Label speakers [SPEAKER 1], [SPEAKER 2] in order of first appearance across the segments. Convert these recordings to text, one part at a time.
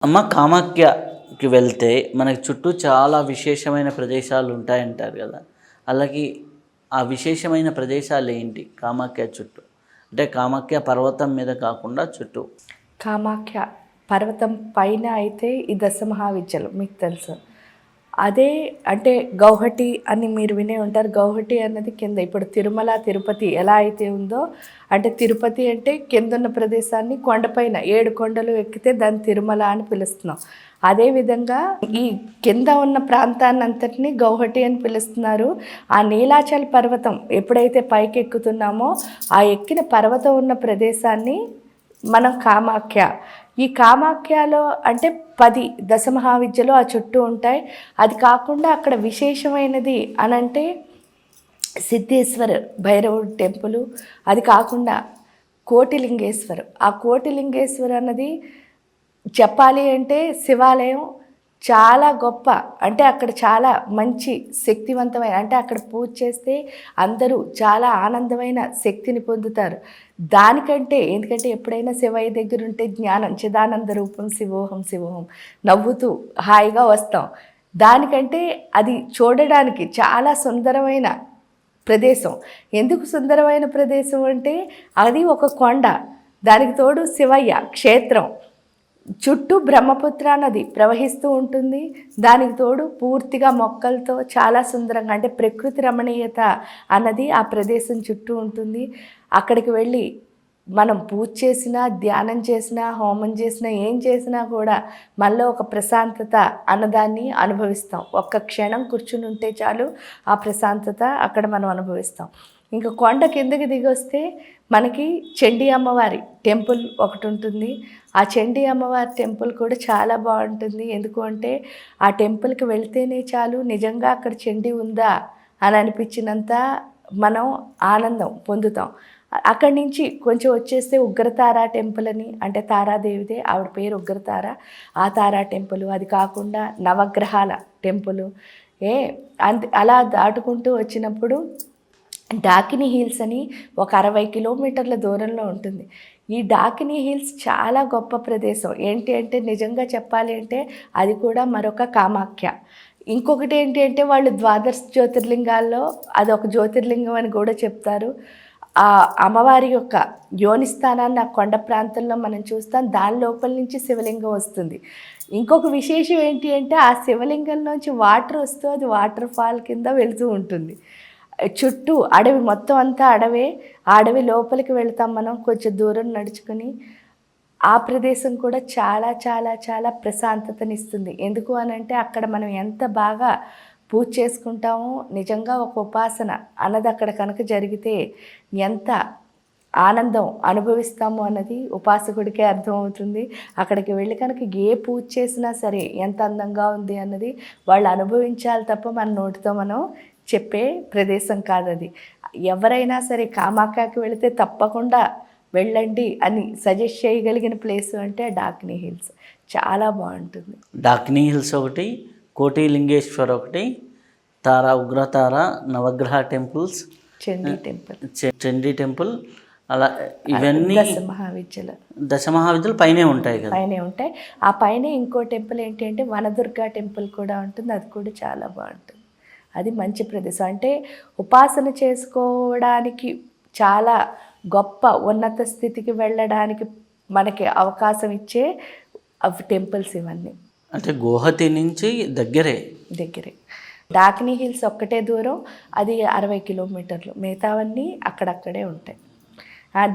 [SPEAKER 1] అమ్మ కామాఖ్యకి వెళ్తే మనకి చుట్టూ చాలా విశేషమైన ప్రదేశాలు ఉంటాయంటారు కదా! అలాగే ఆ విశేషమైన ప్రదేశాలు ఏంటి కామాఖ్య చుట్టూ? అంటే కామాఖ్య పర్వతం మీద కాకుండా చుట్టూ.
[SPEAKER 2] కామాఖ్య పర్వతం పైన అయితే ఈ దశమహావిద్యలు మీకు తెలుసు. అదే అంటే గౌహటి అని మీరు వినే ఉంటారు. గౌహటి అన్నది కింద ఇప్పుడు తిరుమల, తిరుపతి ఎలా అయితే ఉందో, అంటే తిరుపతి అంటే కిందున్న ప్రదేశాన్ని కొండపైన 7 కొండలు ఎక్కితే దాన్ని తిరుమల అని పిలుస్తున్నాం. అదేవిధంగా ఈ కింద ఉన్న ప్రాంతాన్ని అంతటినీ గౌహటి అని పిలుస్తున్నారు. ఆ నీలాచల్ పర్వతం ఎప్పుడైతే పైకి ఎక్కుతున్నామో ఆ ఎక్కిన పర్వతం ఉన్న ప్రదేశాన్ని మనం కామాఖ్య. ఈ కామాఖ్యలో అంటే 10 దశమహావిద్యలు ఆ చుట్టూ ఉంటాయి. అది కాకుండా అక్కడ విశేషమైనది అనంటే సిద్ధేశ్వర్ భైరవుడు టెంపుల్. అది కాకుండా కోటిలింగేశ్వర్. ఆ కోటిలింగేశ్వర్ అన్నది చెప్పాలి అంటే శివాలయం చాలా గొప్ప. అంటే అక్కడ చాలా మంచి శక్తివంతమైన, అంటే అక్కడ పూజ చేస్తే అందరూ చాలా ఆనందమైన శక్తిని పొందుతారు. దానికంటే ఎందుకంటే ఎప్పుడైనా శివయ్య దగ్గర ఉంటే జ్ఞానం చిదానంద రూపం శివోహం శివోహం నవ్వుతూ హాయిగా వస్తాం. దానికంటే అది చూడడానికి చాలా సుందరమైన ప్రదేశం. ఎందుకు సుందరమైన ప్రదేశం అంటే అది ఒక కొండ, దానికి తోడు శివయ్య క్షేత్రం, చుట్టూ బ్రహ్మపుత్ర నది ప్రవహిస్తూ ఉంటుంది. దానికి తోడు పూర్తిగా మొక్కలతో చాలా సుందరంగా, అంటే ప్రకృతి రమణీయత అన్నది ఆ ప్రదేశం చుట్టూ ఉంటుంది. అక్కడికి వెళ్ళి మనం పూజ చేసినా, ధ్యానం చేసినా, హోమం చేసినా, ఏం చేసినా కూడా మనలో ఒక ప్రశాంతత అన్నదాన్ని అనుభవిస్తాం. ఒక్క క్షణం కూర్చుని ఉంటే చాలు ఆ ప్రశాంతత అక్కడ మనం అనుభవిస్తాం. ఇంకా కొండ కిందకి దిగొస్తే మనకి చండీ అమ్మవారి టెంపుల్ ఒకటి ఉంటుంది. ఆ చండీ అమ్మవారి టెంపుల్ కూడా చాలా బాగుంటుంది. ఎందుకు అంటే ఆ టెంపుల్కి వెళ్తేనే చాలు నిజంగా అక్కడ చండీ ఉందా అని అనిపించినంత మనం ఆనందం పొందుతాం. అక్కడి నుంచి కొంచెం వచ్చేస్తే ఉగ్రతార టెంపుల్ అని, అంటే తారాదేవిదే, ఆవిడ పేరు ఉగ్రతార. ఆ తారా టెంపుల్. అది కాకుండా నవగ్రహాల టెంపుల్. అలా దాటుకుంటూ వచ్చినప్పుడు డాకినీ హిల్స్ అని ఒక 60 కిలోమీటర్ల దూరంలో ఉంటుంది. ఈ డాకినీ హిల్స్ చాలా గొప్ప ప్రదేశం. ఏంటి అంటే నిజంగా చెప్పాలి అంటే అది కూడా మరొక కామాఖ్య. ఇంకొకటి ఏంటి అంటే వాళ్ళు ద్వాదశ జ్యోతిర్లింగాల్లో అదొక జ్యోతిర్లింగం అని కూడా చెప్తారు. ఆ అమ్మవారి యొక్క యోనిస్థానాన్ని ఆ కొండ ప్రాంతంలో మనం చూస్తాం. దాని లోపల నుంచి శివలింగం వస్తుంది. ఇంకొక విశేషం ఏంటి అంటే ఆ శివలింగంలోంచి వాటర్ వస్తూ అది వాటర్ ఫాల్ కింద వెళుతూ ఉంటుంది. చుట్టూ అడవి, మొత్తం అంతా అడవే. ఆ అడవి లోపలికి వెళ్తాం మనం కొంచెం దూరం నడుచుకొని. ఆ ప్రదేశం కూడా చాలా చాలా చాలా ప్రశాంతతనిస్తుంది. ఎందుకు అనంటే అక్కడ మనం ఎంత బాగా పూజ చేసుకుంటామో, నిజంగా ఒక ఉపాసన అన్నది అక్కడ కనుక జరిగితే ఎంత ఆనందం అనుభవిస్తాము అన్నది ఉపాసకుడికే అర్థమవుతుంది. అక్కడికి వెళ్ళి కనుక ఏ పూజ చేసినా సరే ఎంత అందంగా ఉంది అన్నది వాళ్ళు అనుభవించాలి తప్ప మన నోటితో మనం చెప్పే ప్రదేశం కాదది. ఎవరైనా సరే కామాఖ్యకి వెళితే తప్పకుండా వెళ్ళండి అని సజెస్ట్ చేయగలిగిన ప్లేస్ అంటే డాకినీ హిల్స్. చాలా బాగుంటుంది.
[SPEAKER 1] డాకినీ హిల్స్ ఒకటి, కోటిలింగేశ్వర్ ఒకటి, ఉగ్రతార, నవగ్రహ temples,
[SPEAKER 2] Chandi temple,
[SPEAKER 1] Chandi temple, అలా ఇవన్నీ దశమహావిద్యలు పైనే ఉంటాయి కదా.
[SPEAKER 2] పైనే ఉంటాయి. ఆ పైన ఇంకో టెంపుల్ ఏంటి అంటే వనదుర్గ టెంపుల్ కూడా ఉంటుంది. అది కూడా చాలా బాగుంటుంది. అది మంచి ప్రదేశం. అంటే ఉపాసన చేసుకోవడానికి చాలా గొప్ప ఉన్నత స్థితికి వెళ్ళడానికి మనకి అవకాశం ఇచ్చే టెంపుల్స్ ఇవన్నీ.
[SPEAKER 1] అంటే గౌహతి నుంచి దగ్గరే.
[SPEAKER 2] డాకినీ హిల్స్ ఒక్కటే దూరం, అది 60 కిలోమీటర్లు. మిగతావన్నీ అక్కడక్కడే ఉంటాయి.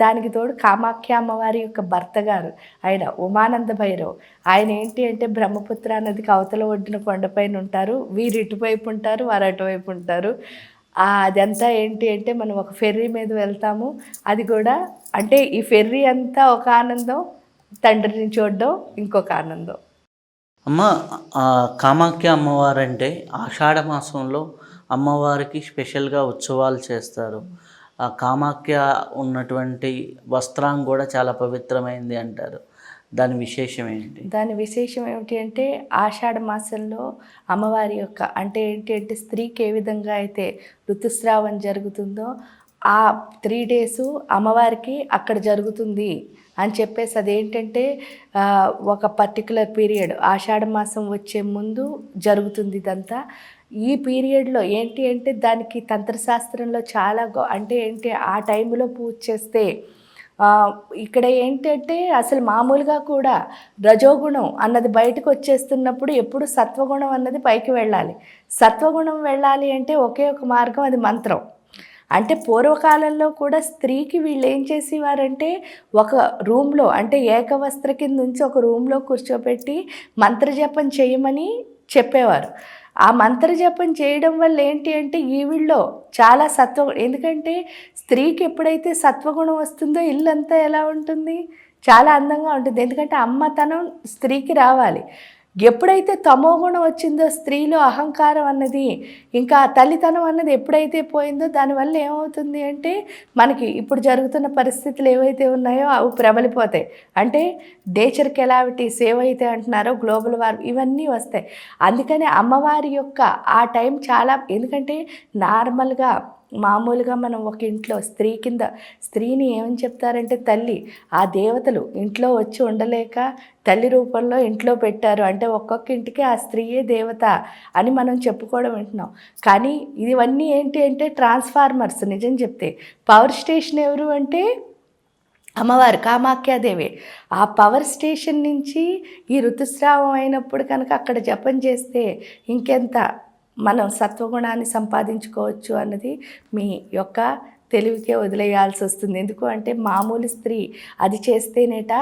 [SPEAKER 2] దానికి తోడు కామాఖ్య అమ్మవారి యొక్క భర్త గారు ఆయన ఉమానంద భైరవ్. ఆయన ఏంటి అంటే బ్రహ్మపుత్ర నదికి అవతల ఒడ్డున కొండపైన ఉంటారు. వీరు ఇటువైపు ఉంటారు, వారు అటువైపు ఉంటారు. అదంతా ఏంటి అంటే మనం ఒక ఫెర్రీ మీద వెళ్తాము. అది కూడా అంటే ఈ ఫెర్రీ అంతా ఒక ఆనందం, తండ్రిని చూడడం ఇంకొక ఆనందం.
[SPEAKER 1] అమ్మ, కామాఖ్య అమ్మవారు అంటే ఆషాఢ మాసంలో అమ్మవారికి స్పెషల్గా ఉత్సవాలు చేస్తారు. ఆ కామాఖ్య ఉన్నటువంటి వస్త్రం కూడా చాలా పవిత్రమైంది అంటారు. దాని విశేషం ఏంటి?
[SPEAKER 2] దాని విశేషం ఏమిటి అంటే ఆషాఢ మాసంలో అమ్మవారి యొక్క, అంటే ఏంటి అంటే స్త్రీకి ఏ విధంగా అయితే ఋతుస్రావం జరుగుతుందో ఆ 3 days అమ్మవారికి అక్కడ జరుగుతుంది అని చెప్పేసి అదేంటంటే ఒక పర్టికులర్ పీరియడ్ ఆషాఢ మాసం వచ్చే ముందు జరుగుతుంది ఇదంతా. ఈ పీరియడ్లో ఏంటి అంటే దానికి తంత్రశాస్త్రంలో చాలా అంటే ఏంటి ఆ టైంలో పూజ చేస్తే ఇక్కడ ఏంటంటే అసలు మామూలుగా కూడా రజోగుణం అన్నది బయటకు వచ్చేస్తున్నప్పుడు ఎప్పుడు సత్వగుణం అన్నది పైకి వెళ్ళాలి. సత్వగుణం వెళ్ళాలి అంటే ఒకే ఒక మార్గం, అది మంత్రం. అంటే పూర్వకాలంలో కూడా స్త్రీకి వీళ్ళు ఏం చేసేవారంటే ఒక రూమ్లో అంటే ఏకవస్త్ర కింద నుంచి ఒక రూమ్లో కూర్చోబెట్టి మంత్రజపం చేయమని చెప్పేవారు. ఆ మంత్రజపం చేయడం వల్ల ఏంటి అంటే ఈవిళ్ళలో చాలా ఎందుకంటే స్త్రీకి ఎప్పుడైతే సత్వగుణం వస్తుందో ఇల్లంతా ఎలా ఉంటుంది, చాలా అందంగా ఉంటుంది. ఎందుకంటే అమ్మతనం స్త్రీకి రావాలి. ఎప్పుడైతే తమోగుణం వచ్చిందో స్త్రీలో అహంకారం అన్నది, ఇంకా తల్లితనం అన్నది ఎప్పుడైతే పోయిందో దానివల్ల ఏమవుతుంది అంటే మనకి ఇప్పుడు జరుగుతున్న పరిస్థితులు ఏవైతే ఉన్నాయో అవి ప్రబలిపోతాయి. అంటే నేచర్ కెలావిటీస్ ఏవైతే అంటున్నారో గ్లోబల్ వార్మింగ్ ఇవన్నీ వస్తాయి. అందుకని అమ్మవారి యొక్క ఆ టైం చాలా, ఎందుకంటే నార్మల్గా మామూలుగా మనం ఒక ఇంట్లో స్త్రీని ఏమని చెప్తారంటే తల్లి. ఆ దేవతలు ఇంట్లో వచ్చి ఉండలేక తల్లి రూపంలో ఇంట్లో పెట్టారు. అంటే ఒక్కొక్క ఇంటికి ఆ స్త్రీయే దేవత అని మనం చెప్పుకోవడం వింటున్నాం. కానీ ఇవన్నీ ఏంటి అంటే ట్రాన్స్ఫార్మర్స్. నిజం చెప్తే పవర్ స్టేషన్ ఎవరు అంటే అమ్మవారు కామాఖ్యాదేవి. ఆ పవర్ స్టేషన్ నుంచి ఈ ఋతుస్రావం అయినప్పుడు కనుక అక్కడ జపం చేస్తే ఇంకెంత మనం సత్వగుణాన్ని సంపాదించుకోవచ్చు అన్నది మీ యొక్క తెలివికే వదిలేయాల్సి వస్తుంది. ఎందుకు అంటే మామూలు స్త్రీ అది చేస్తేనేట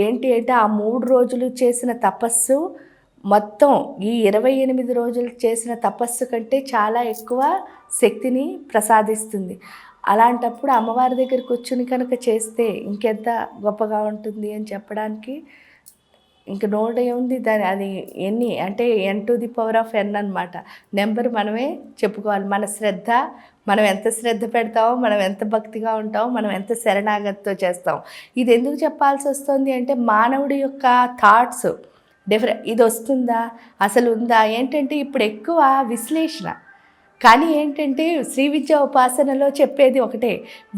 [SPEAKER 2] ఏంటి అంటే ఆ 3 రోజులు చేసిన తపస్సు మొత్తం ఈ 28 రోజులు చేసిన తపస్సు కంటే చాలా ఎక్కువ శక్తిని ప్రసాదిస్తుంది. అలాంటప్పుడు అమ్మవారి దగ్గర కూర్చుని కనుక చేస్తే ఇంకెంత గొప్పగా ఉంటుంది అని చెప్పడానికి ఇంక నోట్ ఏముంది. అది ఎన్ని అంటే n⁴n అనమాట. నెంబర్ మనమే చెప్పుకోవాలి. మన శ్రద్ధ, మనం ఎంత శ్రద్ధ పెడతామో, మనం ఎంత భక్తిగా ఉంటామో, మనం ఎంత శరణాగతితో చేస్తాం. ఇది ఎందుకు చెప్పాల్సి వస్తుంది అంటే మానవుడి యొక్క థాట్స్ ఇది వస్తుందా, అసలు ఉందా ఏంటంటే ఇప్పుడు ఎక్కువ విశ్లేషణ. కానీ ఏంటంటే శ్రీ విద్యా ఉపాసనలో చెప్పేది ఒకటే,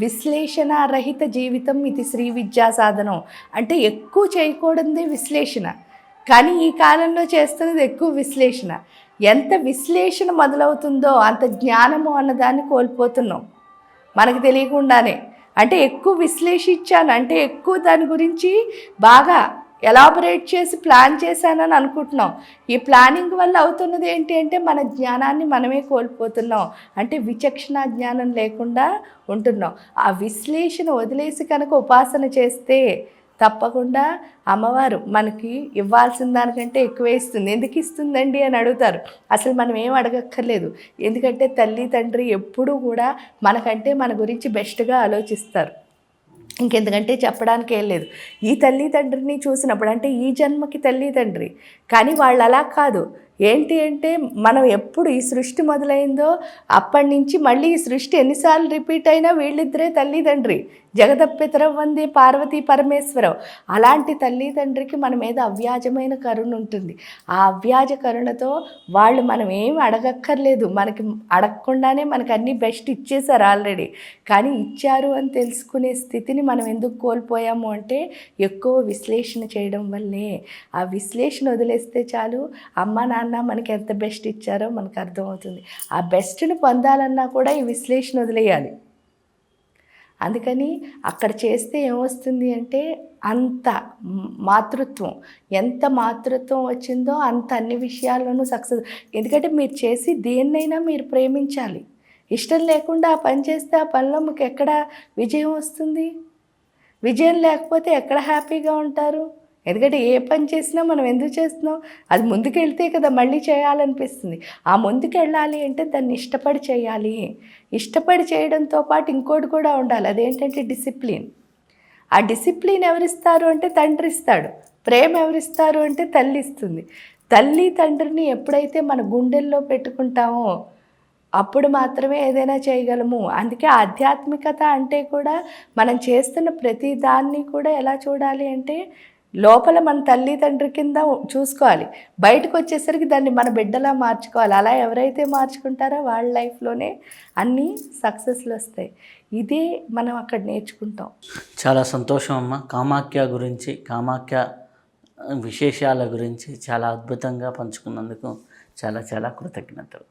[SPEAKER 2] విశ్లేషణ రహిత జీవితం ఇది శ్రీ విద్యా సాధనం. అంటే ఎక్కువ చేయకూడదే విశ్లేషణ, కానీ ఈ కాలంలో చేస్తున్నది ఎక్కువ విశ్లేషణ. ఎంత విశ్లేషణ మొదలవుతుందో అంత జ్ఞానము అన్నదాన్ని కోల్పోతున్నాం మనకు తెలియకుండానే. అంటే ఎక్కువ విశ్లేషించాను అంటే ఎక్కువ దాని గురించి బాగా ఎలాబొరేట్ చేసి ప్లాన్ చేశానని అనుకుంటున్నాం. ఈ ప్లానింగ్ వల్ల అవుతున్నది ఏంటి అంటే మన జ్ఞానాన్ని మనమే కోల్పోతున్నాం. అంటే విచక్షణ జ్ఞానం లేకుండా ఉంటున్నాం. ఆ విశ్లేషణ వదిలేసి కనుక ఉపాసన చేస్తే తప్పకుండా అమ్మవారు మనకి ఇవ్వాల్సిన దానికంటే ఎక్కువ ఇస్తుంది. ఎందుకు ఇస్తుందండి అని అడుగుతారు. అసలు మనం ఏం అడగక్కర్లేదు. ఎందుకంటే తల్లి తండ్రి ఎప్పుడూ కూడా మనకంటే మన గురించి బెస్ట్గా ఆలోచిస్తారు. ఇంకెందుకంటే చెప్పడానికి ఏం లేదు. ఈ తల్లిదండ్రిని చూసినప్పుడు అంటే ఈ జన్మకి తల్లిదండ్రి, కానీ వాళ్ళు అలా కాదు. ఏంటి అంటే మనం ఎప్పుడు ఈ సృష్టి మొదలైందో అప్పటి నుంచి మళ్ళీ ఈ సృష్టి ఎన్నిసార్లు రిపీట్ అయినా వీళ్ళిద్దరే తల్లిదండ్రి. జగదప్పితరం వందే పార్వతీ పరమేశ్వరం. అలాంటి తల్లిదండ్రికి మన మీద అవ్యాజమైన కరుణ ఉంటుంది. ఆ అవ్యాజ కరుణతో వాళ్ళు మనం ఏమి అడగక్కర్లేదు. మనకి అడగకుండానే మనకు అన్నీ బెస్ట్ ఇచ్చేశారు ఆల్రెడీ. కానీ ఇచ్చారు అని తెలుసుకునే స్థితిని మనం ఎందుకు కోల్పోయాము అంటే ఎక్కువ విశ్లేషణ చేయడం వల్లే. ఆ విశ్లేషణ వదిలేస్తే చాలు, అమ్మ నాన్న మనకి ఎంత బెస్ట్ ఇచ్చారో మనకు అర్థమవుతుంది. ఆ బెస్ట్ని పొందాలన్నా కూడా ఈ విశ్లేషణ వదిలేయాలి. అందుకని అక్కడ చేస్తే ఏమొస్తుంది అంటే అంత మాతృత్వం, ఎంత మాతృత్వం వచ్చిందో అంత అన్ని విషయాల్లోనూ సక్సెస్. ఎందుకంటే మీరు చేసి దేన్నైనా మీరు ప్రేమించాలి. ఇష్టం లేకుండా ఆ పని చేస్తే ఆ పనిలో మీకు ఎక్కడ విజయం వస్తుంది? విజయం లేకపోతే ఎక్కడ హ్యాపీగా ఉంటారు? ఎందుకంటే ఏ పని చేసినా మనం ఎందుకు చేస్తున్నాం? అది ముందుకెళ్తే కదా మళ్ళీ చేయాలనిపిస్తుంది. ఆ ముందుకెళ్ళాలి అంటే దాన్ని ఇష్టపడి చేయాలి. ఇష్టపడి చేయడంతో పాటు ఇంకోటి కూడా ఉండాలి. అదేంటంటే డిసిప్లిన్. ఆ డిసిప్లిన్ ఎవరిస్తారు అంటే తండ్రి ఇస్తాడు. ప్రేమ ఎవరిస్తారు అంటే తల్లి ఇస్తుంది. తల్లి తండ్రిని ఎప్పుడైతే మన గుండెల్లో పెట్టుకుంటామో అప్పుడు మాత్రమే ఏదైనా చేయగలము. అందుకే ఆధ్యాత్మికత అంటే కూడా మనం చేస్తున్న ప్రతి దాన్ని కూడా ఎలా చూడాలి అంటే లోపల మన తల్లిదండ్రి కింద చూసుకోవాలి, బయటకు వచ్చేసరికి దాన్ని మన బిడ్డలా మార్చుకోవాలి. అలా ఎవరైతే మార్చుకుంటారో వాళ్ళ లైఫ్లోనే అన్నీ సక్సెస్లు వస్తాయి. ఇదే మనం అక్కడ నేర్చుకుంటాం.
[SPEAKER 1] చాలా సంతోషం అమ్మ. కామాఖ్య గురించి, కామాఖ్య విశేషాల గురించి చాలా అద్భుతంగా పంచుకున్నందుకు చాలా చాలా కృతజ్ఞతలు.